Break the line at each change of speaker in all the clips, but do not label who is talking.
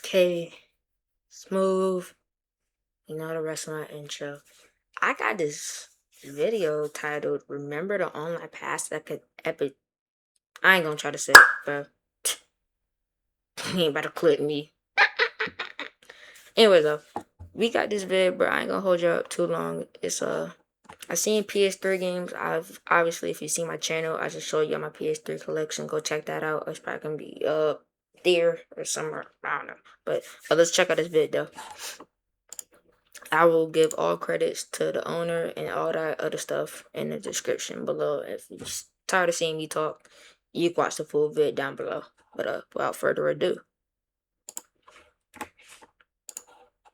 Okay, smooth. You know the rest of my intro. I got this video titled "Remember the Online Pass That Could Epic." I ain't gonna try to say it, bro. You ain't about to clip me. Anyway, though, we got this video, bro. I ain't gonna hold you up too long. I seen PS3 games. I've obviously, if you see my channel, I just showed you my PS3 collection. Go check that out. It's probably gonna be there or somewhere. I don't know. But let's check out this video though. I will give all credits to the owner and all that other stuff in the description below. If you're tired of seeing me talk, you can watch the full vid down below. But without further ado.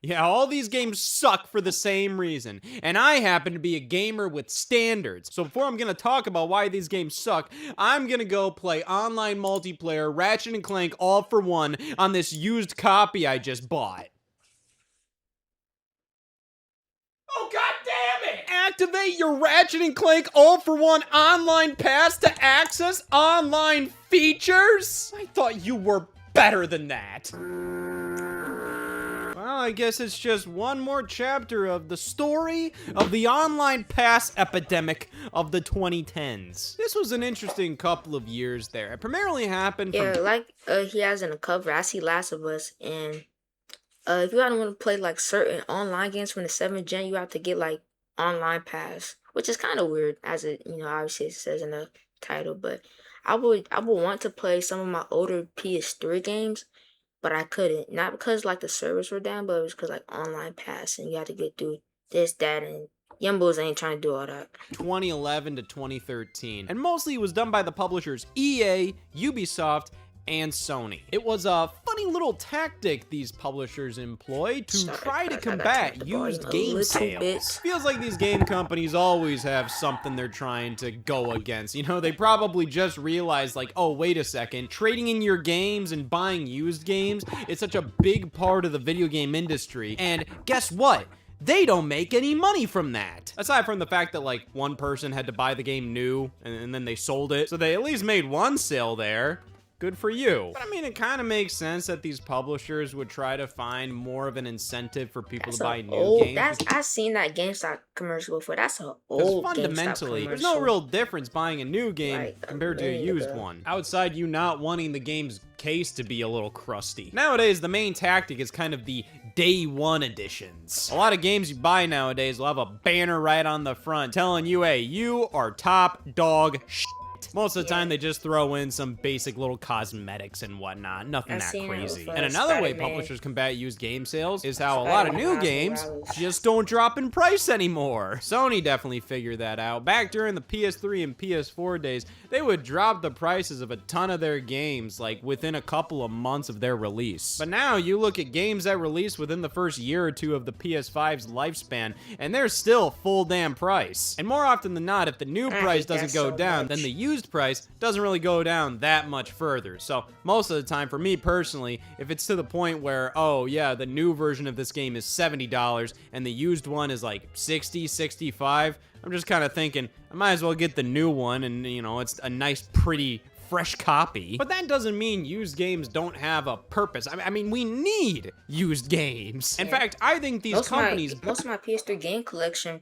Yeah, all these games suck for the same reason, and I happen to be a gamer with standards. So before I'm gonna talk about why these games suck, I'm gonna go play online multiplayer Ratchet and Clank All for One on this used copy I just bought. Oh, god damn it! Activate your Ratchet and Clank All for One online pass to access online features? I thought you were better than that. Well, I guess it's just one more chapter of the story of the online pass epidemic of the 2010s. This was an interesting couple of years there. It primarily happened from...
Yeah, like he has in the cover, I see Last of Us, and if you don't want to play like certain online games from the 7th gen, you have to get like online pass, which is kind of weird, as it obviously it says in the title. But I would want to play some of my older PS3 games, but I couldn't. Not because like the servers were down, but it was because like online pass and you had to get through this, that, and Yumbos ain't trying to do all that.
2011 to 2013, and mostly it was done by the publishers EA, Ubisoft, and Sony. It was a funny little tactic these publishers employed to try to combat used game sales. Feels like these game companies always have something they're trying to go against. You know, they probably just realized like, oh, wait a second, trading in your games and buying used games is such a big part of the video game industry. And guess what? They don't make any money from that. Aside from the fact that like one person had to buy the game new and then they sold it. So they at least made one sale there. Good for you. But I mean, it kind of makes sense that these publishers would try to find more of an incentive for people to buy new games.
I've seen that GameStop commercial before. That's an old
fundamentally, there's no real difference buying a new game compared to a used one. Outside you not wanting the game's case to be a little crusty. Nowadays, the main tactic is kind of the day one editions. A lot of games you buy nowadays will have a banner right on the front telling you, hey, you are top dog shit. Most of the time, they just throw in some basic little cosmetics and whatnot. Nothing that crazy. And another way publishers combat used game sales is how a lot of new games just don't drop in price anymore. Sony definitely figured that out. Back during the PS3 and PS4 days, they would drop the prices of a ton of their games like within a couple of months of their release. But now you look at games that released within the first year or two of the PS5's lifespan, and they're still full damn price. And more often than not, if the new price doesn't go down, then the used price doesn't really go down that much further. So most of the time, for me personally, if it's to the point where, oh yeah, the new version of this game is $70 and the used one is like 60, 65, I'm just kind of thinking, I might as well get the new one, and you know, it's a nice, pretty, fresh copy. But that doesn't mean used games don't have a purpose. I mean, we need used games. In fact, I think these companies...
Most of my PS3 game collection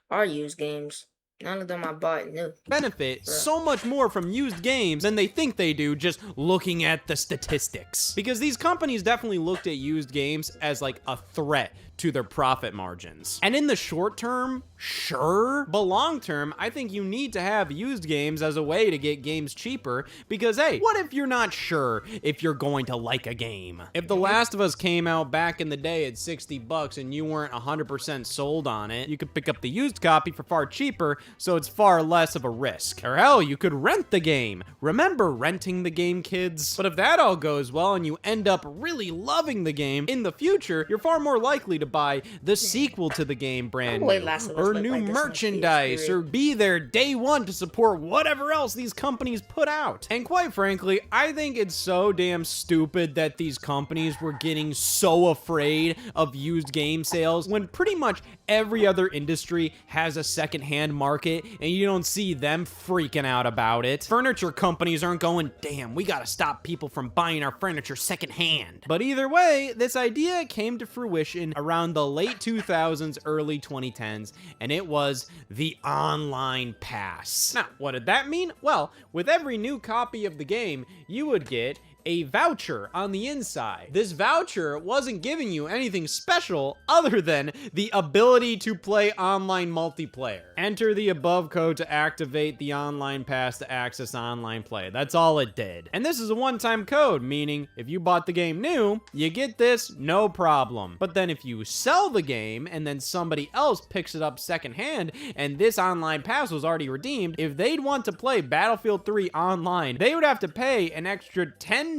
are used games. None of them I bought new.
Benefit so much more from used games than they think they do just looking at the statistics. Because these companies definitely looked at used games as like a threat to their profit margins. And in the short term, sure, but long term, I think you need to have used games as a way to get games cheaper because, hey, what if you're not sure if you're going to like a game? If The Last of Us came out back in the day at 60 bucks and you weren't 100% sold on it, you could pick up the used copy for far cheaper, so it's far less of a risk. Or hell, you could rent the game. Remember renting the game, kids? But if that all goes well and you end up really loving the game, in the future, you're far more likely to buy the sequel to the game brand new, or new merchandise, or be there day one to support whatever else these companies put out. And quite frankly, I think it's so damn stupid that these companies were getting so afraid of used game sales when pretty much every other industry has a secondhand market market, and you don't see them freaking out about it. Furniture companies aren't going, damn, we gotta stop people from buying our furniture secondhand. But either way, this idea came to fruition around the late 2000s, early 2010s, and it was the online pass. Now, what did that mean? Well, with every new copy of the game, you would get a voucher on the inside. This voucher wasn't giving you anything special other than the ability to play online multiplayer. Enter the above code to activate the online pass to access online play. That's all it did. And this is a one-time code, meaning if you bought the game new, you get this, no problem. But then if you sell the game and then somebody else picks it up secondhand and this online pass was already redeemed, if they'd want to play Battlefield 3 online, they would have to pay an extra $10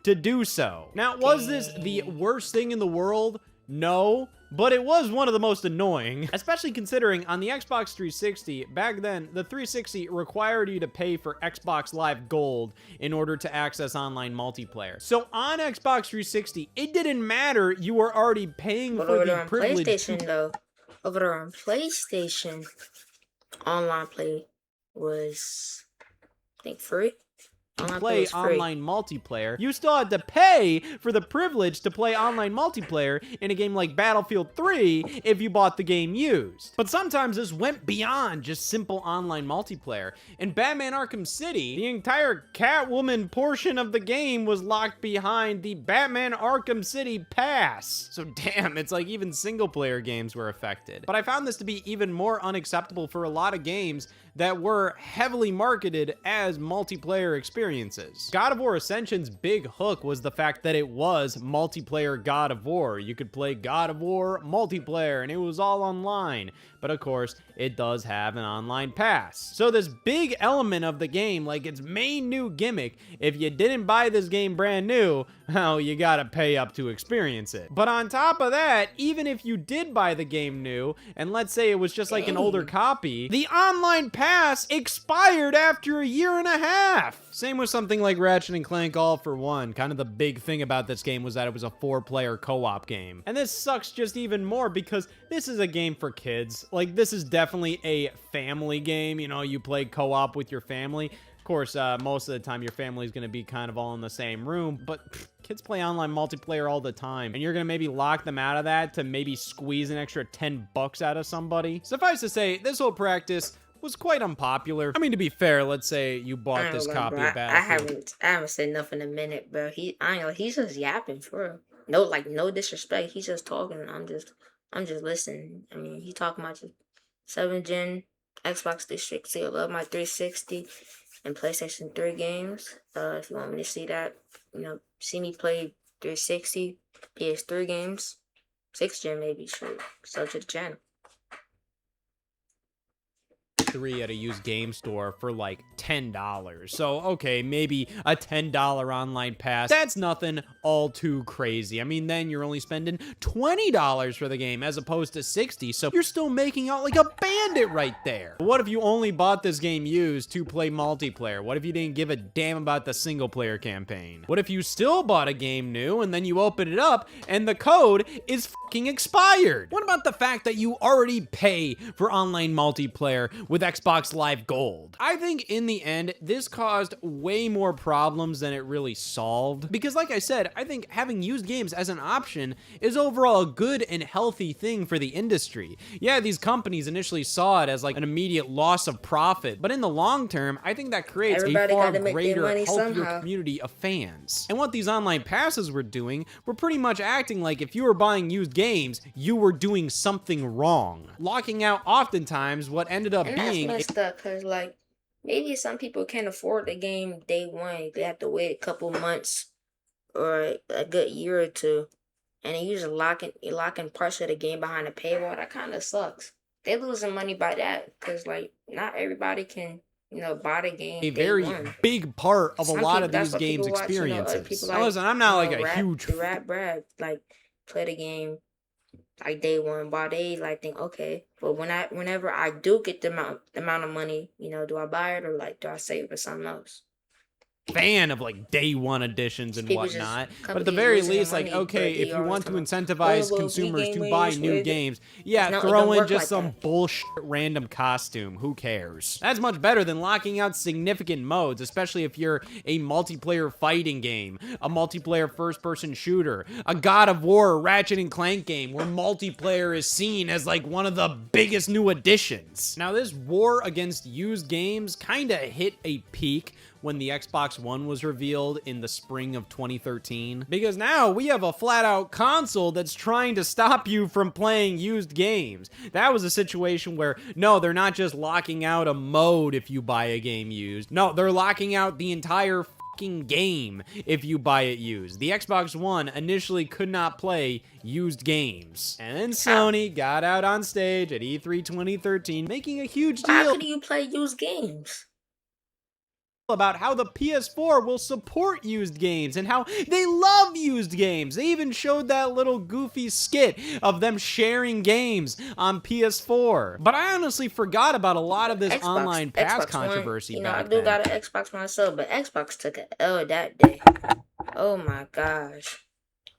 to do so. Now, was this the worst thing in the world? No, but it was one of the most annoying, especially considering on the Xbox 360, back then, the 360 required you to pay for Xbox Live Gold in order to access online multiplayer. So on Xbox 360, it didn't matter, you were already paying for the privilege.
PlayStation, though, over there on PlayStation, online play was, I think, free.
Play online multiplayer, you still had to pay for the privilege to play online multiplayer in a game like Battlefield 3 if you bought the game used. But sometimes this went beyond just simple online multiplayer. In Batman Arkham City, the entire Catwoman portion of the game was locked behind the Batman Arkham City pass. So damn, it's like even single player games were affected. But I found this to be even more unacceptable for a lot of games that were heavily marketed as multiplayer experiences. God of War Ascension's big hook was the fact that it was multiplayer God of War. You could play God of War multiplayer and it was all online. But of course, it does have an online pass. So this big element of the game, like its main new gimmick, if you didn't buy this game brand new, well, you gotta pay up to experience it. But on top of that, even if you did buy the game new, and let's say it was just like an older copy, the online pass expired after a year and a half. Same with something like Ratchet and Clank All for One. Kind of the big thing about this game was that it was a 4-player co-op game. And this sucks just even more because this is a game for kids. Like, this is definitely a family game. You know, you play co-op with your family. Of course, most of the time your family is going to be kind of all in the same room, but kids play online multiplayer all the time, and you're going to maybe lock them out of that to maybe squeeze an extra $10 out of somebody. Suffice to say, this whole practice was quite unpopular. I mean, to be fair, let's say you bought this copy of Battlefield.
I haven't said nothing in a minute, bro. He's just yapping for real. No, like, no disrespect. He's just talking. I'm just listening. I mean, he talking about just 7th gen Xbox 360. I love my 360 and PlayStation 3 games. If you want me to see that, you know, see me play 360, PS3 games, 6th gen maybe. Sure, sub to the channel.
3 at a used game store for like $10. So, okay, maybe a $10 online pass. That's nothing all too crazy. I mean, then you're only spending $20 for the game as opposed to $60. So you're still making out like a bandit right there. But what if you only bought this game used to play multiplayer? What if you didn't give a damn about the single player campaign? What if you still bought a game new and then you open it up and the code is fucking expired? What about the fact that you already pay for online multiplayer with Xbox Live Gold? I think in the end, this caused way more problems than it really solved. Because like I said, I think having used games as an option is overall a good and healthy thing for the industry. Yeah, these companies initially saw it as like an immediate loss of profit, but in the long term, I think that creates a far greater, healthier community of fans. And what these online passes were doing were pretty much acting like if you were buying used games, you were doing something wrong. Locking out oftentimes what ended up being
messed up because, like, maybe some people can't afford the game day one. They have to wait a couple months or a good year or two, and then you just locking parts of the game behind a paywall. That kind of sucks. They losing money by that because, like, not everybody can, you know, buy the game.
A very big part of a lot of these games' experiences. Now, listen, I'm not like a huge
Brad, like, play the game like day one, while they like think, okay, but whenever I do get the amount of money, you know, do I buy it or like do I save it for something else?
fan of like day one editions and
People just
whatnot, but at the
companies
very
losing their
least, like,
money,
okay,
but
if
they
you
always
want to
talking about, oh
incentivize
well, we
consumers to buy
gamers
new
with
games,
it.
yeah,
No, it
throw
don't
in
work
just
like
some
that.
bullshit random costume. Who cares? That's much better than locking out significant modes, especially if you're a multiplayer fighting game, a multiplayer first-person shooter, a God of War or Ratchet and Clank game where multiplayer is seen as like one of the biggest new additions. Now, this war against used games kind of hit a peak when the Xbox One was revealed in the spring of 2013. Because now we have a flat-out console that's trying to stop you from playing used games. That was a situation where, no, they're not just locking out a mode if you buy a game used. No, they're locking out the entire fucking game if you buy it used. The Xbox One initially could not play used games. And then Sony got out on stage at E3 2013, making a huge deal.
How could you play used games?
About how the PS4 will support used games and how they love used games. They even showed that little goofy skit of them sharing games on PS4. But I honestly forgot about a lot of this online pass controversy
One,
back
I do
then.
got an Xbox myself, but Xbox took an L that day. Oh my gosh.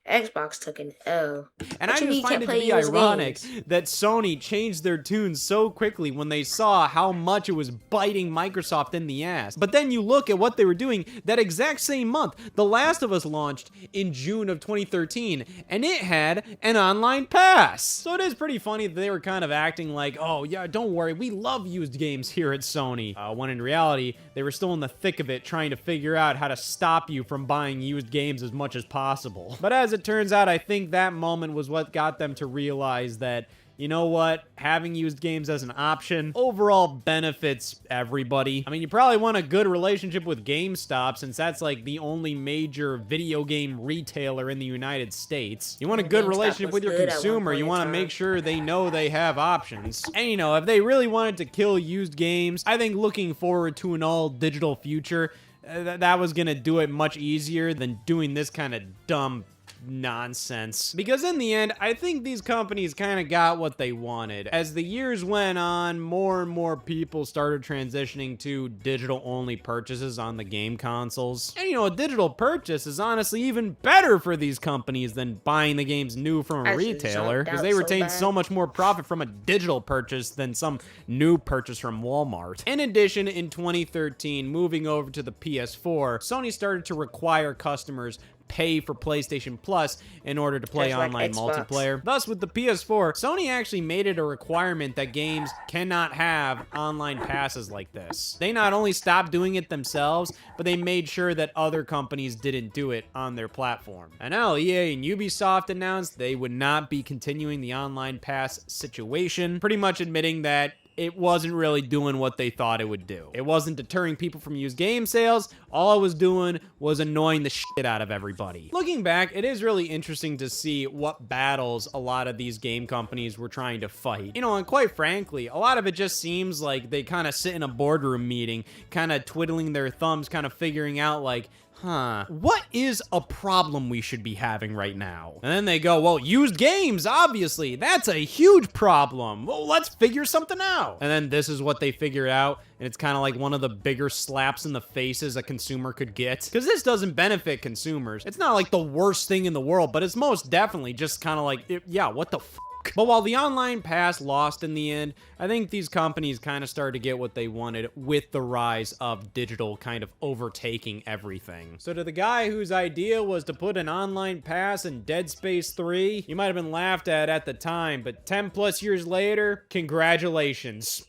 Xbox took an L.
And I just find it to be ironic that Sony changed their tune so quickly when they saw how much it was biting Microsoft in the ass. But then you look at what they were doing that exact same month. The Last of Us launched in June of 2013, and it had an online pass. So it is pretty funny that they were kind of acting like, oh yeah, don't worry, we love used games here at Sony. When in reality, they were still in the thick of it trying to figure out how to stop you from buying used games as much as possible. But as it turns out, I think that moment was what got them to realize that, you know what, having used games as an option overall benefits everybody. I mean, you probably want a good relationship with GameStop since that's like the only major video game retailer in the United States. You want a good relationship with your consumer. You want to make sure they know they have options. And you know, if they really wanted to kill used games, I think looking forward to an all digital future, that was gonna do it much easier than doing this kind of dumb nonsense. Because in the end, I think these companies kind of got what they wanted. As the years went on, more and more people started transitioning to digital-only purchases on the game consoles. And you know, a digital purchase is honestly even better for these companies than buying the games new from a retailer, because they retain so much more profit from a digital purchase than some new purchase from Walmart. In addition, in 2013, moving over to the PS4, Sony started to require customers pay for PlayStation Plus in order to play online multiplayer. Thus, with the PS4, Sony actually made it a requirement that games cannot have online passes like this. They not only stopped doing it themselves, but they made sure that other companies didn't do it on their platform. And now EA and Ubisoft announced they would not be continuing the online pass situation, pretty much admitting that it wasn't really doing what they thought it would do. It wasn't deterring people from used game sales. All it was doing was annoying the shit out of everybody. Looking back, it is really interesting to see what battles a lot of these game companies were trying to fight. You know, and quite frankly, a lot of it just seems like they kind of sit in a boardroom meeting, kind of twiddling their thumbs, kind of figuring out like, what is a problem we should be having right now? And then they go, well, used games, obviously. That's a huge problem. Well, let's figure something out. And then this is what they figure out. And it's kind of like one of the bigger slaps in the faces a consumer could get. Because this doesn't benefit consumers. It's not like the worst thing in the world, but it's most definitely just kind of like, yeah, what the f***? But while the online pass lost in the end, I think these companies kind of started to get what they wanted with the rise of digital kind of overtaking everything. So to the guy whose idea was to put an online pass in Dead Space 3, you might have been laughed at the time, but 10 plus years later, congratulations.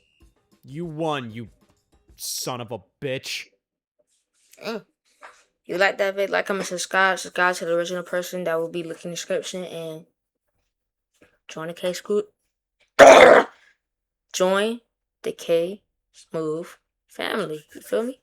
You won, you son of a bitch.
You like that vid? Like, comment, subscribe to the original person that will be looking in the description, and join the K Scoot. Join the K Smooth family. You feel me?